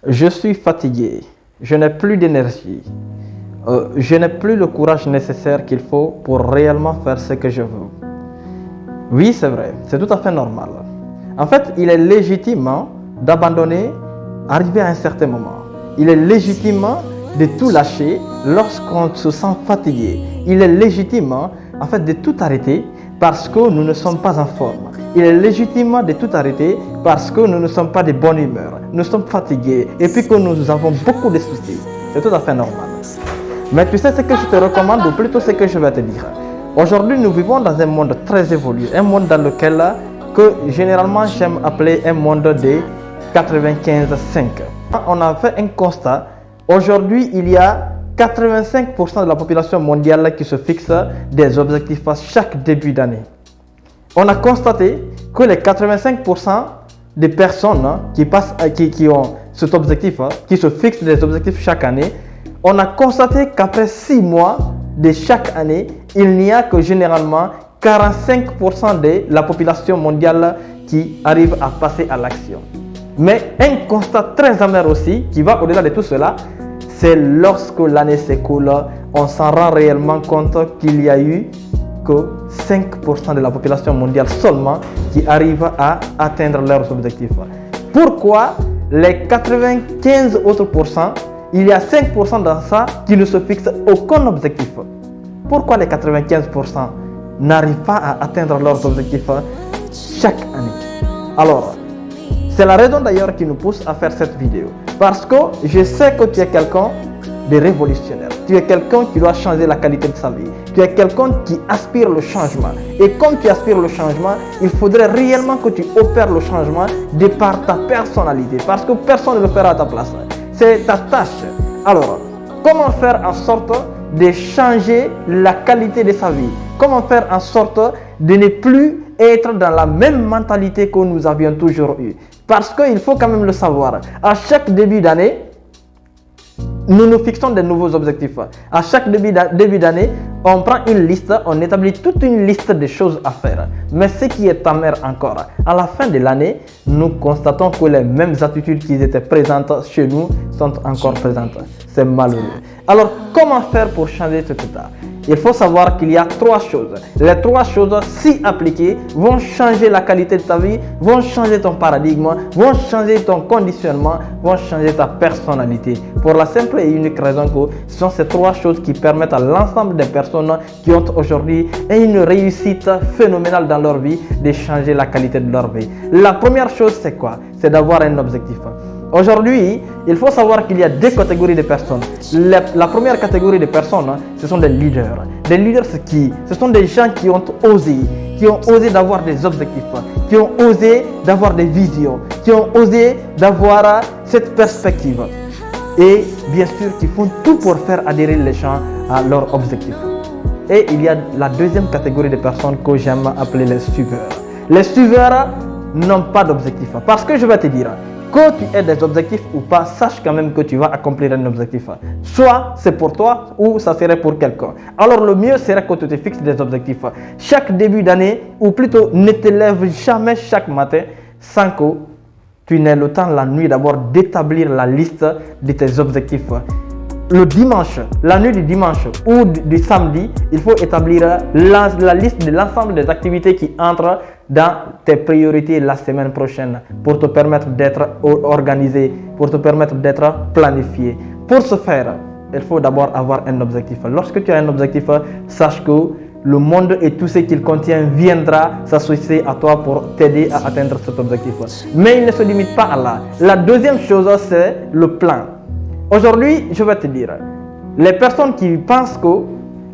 Je suis fatigué, je n'ai plus d'énergie, je n'ai plus le courage nécessaire qu'il faut pour réellement faire ce que je veux. Oui, c'est vrai, c'est tout à fait normal. En fait, il est légitime d'abandonner, arrivé à un certain moment. Il est légitime de tout lâcher lorsqu'on se sent fatigué. Il est légitime en fait de tout arrêter parce que nous ne sommes pas en forme. Il est légitime de tout arrêter parce que nous ne sommes pas de bonne humeur. Nous sommes fatigués et puis que nous avons beaucoup de soucis. C'est tout à fait normal. Mais tu sais ce que je te recommande, ou plutôt ce que je vais te dire. Aujourd'hui, nous vivons dans un monde très évolué, un monde dans lequel que généralement j'aime appeler un monde de 95-5. On a fait un constat. Aujourd'hui, il y a 85% de la population mondiale qui se fixe des objectifs à chaque début d'année. On a constaté que les 85% des personnes qui ont cet objectif, qui se fixent des objectifs chaque année, on a constaté qu'après 6 mois de chaque année, il n'y a que généralement 45% de la population mondiale qui arrive à passer à l'action. Mais un constat très amer aussi, qui va au-delà de tout cela, c'est lorsque l'année s'écoule, on s'en rend réellement compte qu'il y a eu que 5% de la population mondiale seulement qui arrive à atteindre leurs objectifs. Pourquoi les 95 autres pourcents, il y a 5% dans ça qui ne se fixent aucun objectif? Pourquoi les 95% n'arrivent pas à atteindre leurs objectifs chaque année? Alors, c'est la raison d'ailleurs qui nous pousse à faire cette vidéo. Parce que je sais que tu es quelqu'un de révolutionnaire. Tu es quelqu'un qui doit changer la qualité de sa vie. Tu es quelqu'un qui aspire le changement. Et comme tu aspires le changement, il faudrait réellement que tu opères le changement de par ta personnalité. Parce que personne ne le fera à ta place. C'est ta tâche. Alors, comment faire en sorte de changer la qualité de sa vie? Comment faire en sorte de ne plus être dans la même mentalité que nous avions toujours eu? Parce qu'il faut quand même le savoir. À chaque début d'année, nous nous fixons de nouveaux objectifs. À chaque début d'année, on prend une liste, on établit toute une liste de choses à faire. Mais ce qui est amer encore, à la fin de l'année, nous constatons que les mêmes attitudes qui étaient présentes chez nous sont encore présentes. C'est malheureux. Alors, comment faire pour changer cet état? Il faut savoir qu'il y a 3 choses. Les 3 choses, si appliquées, vont changer la qualité de ta vie, vont changer ton paradigme, vont changer ton conditionnement, vont changer ta personnalité. Pour la simple et unique raison que ce sont ces 3 choses qui permettent à l'ensemble des personnes qui ont aujourd'hui une réussite phénoménale dans leur vie de changer la qualité de leur vie. La première chose, c'est quoi? C'est d'avoir un objectif. Aujourd'hui, il faut savoir qu'il y a 2 catégories de personnes. La première catégorie de personnes, ce sont des leaders. Des leaders, c'est qui? Ce sont des gens qui ont osé d'avoir des objectifs, qui ont osé d'avoir des visions, qui ont osé d'avoir cette perspective. Et bien sûr, qui font tout pour faire adhérer les gens à leurs objectifs. Et il y a la deuxième catégorie de personnes que j'aime appeler les suiveurs. Les suiveurs n'ont pas d'objectif. Parce que je vais te dire, que tu aies des objectifs ou pas, sache quand même que tu vas accomplir un objectif. Soit c'est pour toi ou ça serait pour quelqu'un. Alors le mieux serait que tu te fixes des objectifs. Chaque début d'année, ou plutôt ne te lève jamais chaque matin sans que tu n'aies le temps la nuit d'abord d'établir la liste de tes objectifs. Le dimanche, la nuit du dimanche ou du samedi, il faut établir la liste de l'ensemble des activités qui entrent dans tes priorités la semaine prochaine pour te permettre d'être organisé, pour te permettre d'être planifié. Pour ce faire, il faut d'abord avoir un objectif. Lorsque tu as un objectif, sache que le monde et tout ce qu'il contient viendra s'associer à toi pour t'aider à atteindre cet objectif. Mais il ne se limite pas à là. La deuxième chose, c'est le plan. Aujourd'hui, je vais te dire, les personnes qui pensent que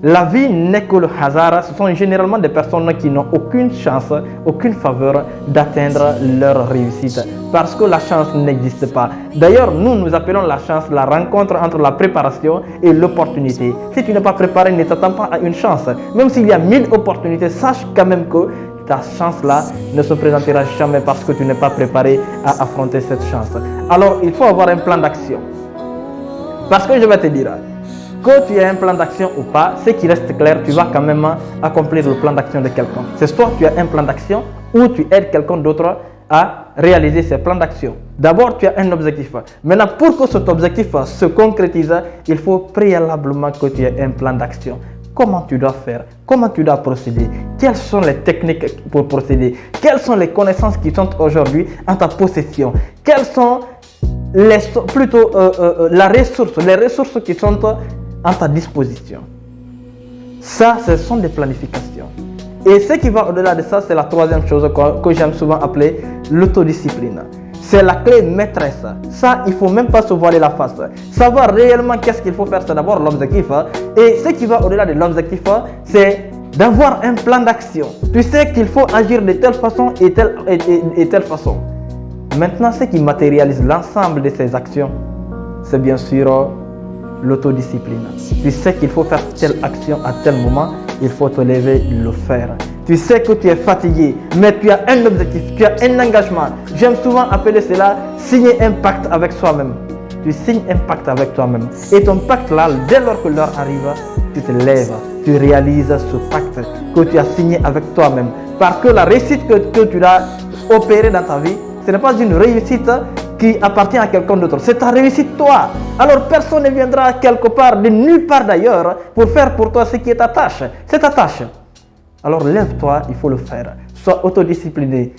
la vie n'est que le hasard, ce sont généralement des personnes qui n'ont aucune chance, aucune faveur d'atteindre leur réussite. Parce que la chance n'existe pas. D'ailleurs, nous appelons la chance la rencontre entre la préparation et l'opportunité. Si tu n'es pas préparé, ne t'attends pas à une chance. Même s'il y a 1000 opportunités, sache quand même que ta chance-là ne se présentera jamais parce que tu n'es pas préparé à affronter cette chance. Alors, il faut avoir un plan d'action. Parce que je vais te dire, que tu aies un plan d'action ou pas, ce qui reste clair, tu vas quand même accomplir le plan d'action de quelqu'un. C'est soit tu as un plan d'action ou tu aides quelqu'un d'autre à réaliser ces plans d'action. D'abord, tu as un objectif. Maintenant, pour que cet objectif se concrétise, il faut préalablement que tu aies un plan d'action. Comment tu dois faire? Comment tu dois procéder? Quelles sont les techniques pour procéder? Quelles sont les connaissances qui sont aujourd'hui en ta possession? Quelles sont les ressources qui sont en ta disposition? Ça, ce sont des planifications. Et ce qui va au-delà de ça, c'est la troisième chose que j'aime souvent appeler l'autodiscipline. C'est la clé maîtresse. Ça, il ne faut même pas se voiler la face. Savoir réellement qu'est-ce qu'il faut faire, c'est d'abord l'objectif. Et ce qui va au-delà de l'objectif, c'est d'avoir un plan d'action. Tu sais qu'il faut agir de telle façon et telle façon. Maintenant, ce qui matérialise l'ensemble de ces actions, c'est bien sûr l'autodiscipline. Tu sais qu'il faut faire telle action à tel moment, il faut te lever et le faire. Tu sais que tu es fatigué, mais tu as un objectif, tu as un engagement. J'aime souvent appeler cela signer un pacte avec soi-même. Tu signes un pacte avec toi-même. Et ton pacte là, dès lors que l'heure arrive, tu te lèves, tu réalises ce pacte que tu as signé avec toi-même. Parce que la réussite que tu as opérée dans ta vie, ce n'est pas une réussite qui appartient à quelqu'un d'autre. C'est ta réussite toi. Alors personne ne viendra quelque part, de nulle part d'ailleurs, pour faire pour toi ce qui est ta tâche. C'est ta tâche. Alors lève-toi, il faut le faire. Sois autodiscipliné.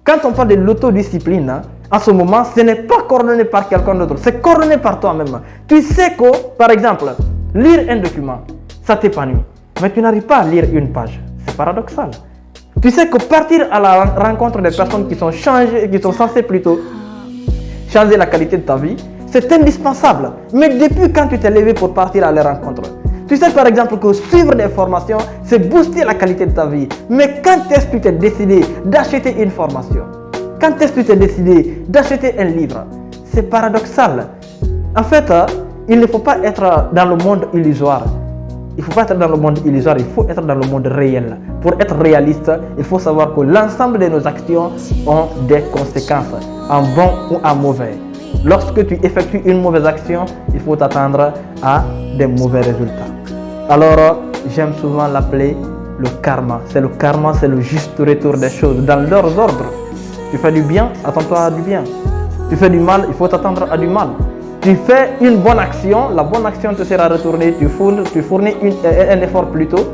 Quand on parle de l'autodiscipline, en ce moment, ce n'est pas coordonné par quelqu'un d'autre. C'est coordonné par toi-même. Tu sais que, par exemple, lire un document, ça t'épanouit. Mais tu n'arrives pas à lire une page. C'est paradoxal. Tu sais que partir à la rencontre des personnes qui sont censées plutôt changer la qualité de ta vie, c'est indispensable. Mais depuis quand tu t'es levé pour partir à la rencontre? Tu sais par exemple que suivre des formations, c'est booster la qualité de ta vie. Mais quand est-ce que tu t'es décidé d'acheter une formation? Quand est-ce que tu t'es décidé d'acheter un livre? C'est paradoxal. En fait, il ne faut pas être dans le monde illusoire. Il ne faut pas être dans le monde illusoire, il faut être dans le monde réel. Pour être réaliste, il faut savoir que l'ensemble de nos actions ont des conséquences, en bon ou en mauvais. Lorsque tu effectues une mauvaise action, il faut t'attendre à des mauvais résultats. Alors, j'aime souvent l'appeler le karma. C'est le karma, c'est le juste retour des choses dans leurs ordres. Tu fais du bien, attends-toi à du bien. Tu fais du mal, il faut t'attendre à du mal. Tu fais une bonne action, la bonne action te sera retournée, tu fournis un effort plutôt.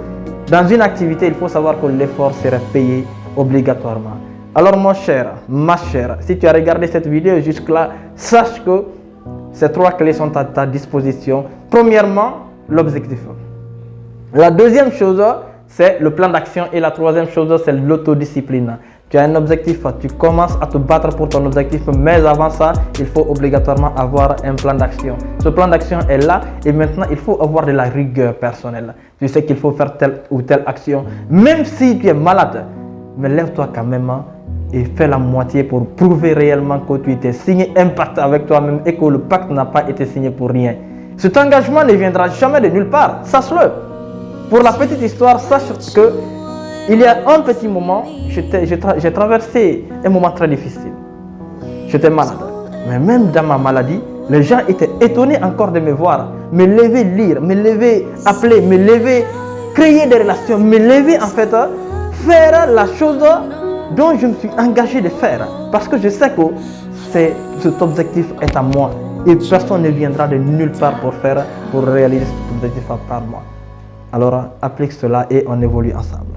Dans une activité, il faut savoir que l'effort sera payé obligatoirement. Alors mon cher, ma chère, si tu as regardé cette vidéo jusque-là, sache que ces trois clés sont à ta disposition. Premièrement, l'objectif. La deuxième chose, c'est le plan d'action. Et la troisième chose, c'est l'autodiscipline. Tu as un objectif, tu commences à te battre pour ton objectif, mais avant ça, il faut obligatoirement avoir un plan d'action. Ce plan d'action est là et maintenant, il faut avoir de la rigueur personnelle. Tu sais qu'il faut faire telle ou telle action, même si tu es malade, mais lève-toi quand même et fais la moitié pour prouver réellement que tu t'es signé un pacte avec toi-même et que le pacte n'a pas été signé pour rien. Cet engagement ne viendra jamais de nulle part, sache-le. Pour la petite histoire, sache que il y a un petit moment, j'ai traversé un moment très difficile. J'étais malade. Mais même dans ma maladie, les gens étaient étonnés encore de me voir. Me lever, lire, me lever, appeler, me lever, créer des relations, me lever en fait, faire la chose dont je me suis engagé de faire. Parce que je sais que cet objectif est à moi. Et personne ne viendra de nulle part pour réaliser cet objectif à part moi. Alors applique cela et on évolue ensemble.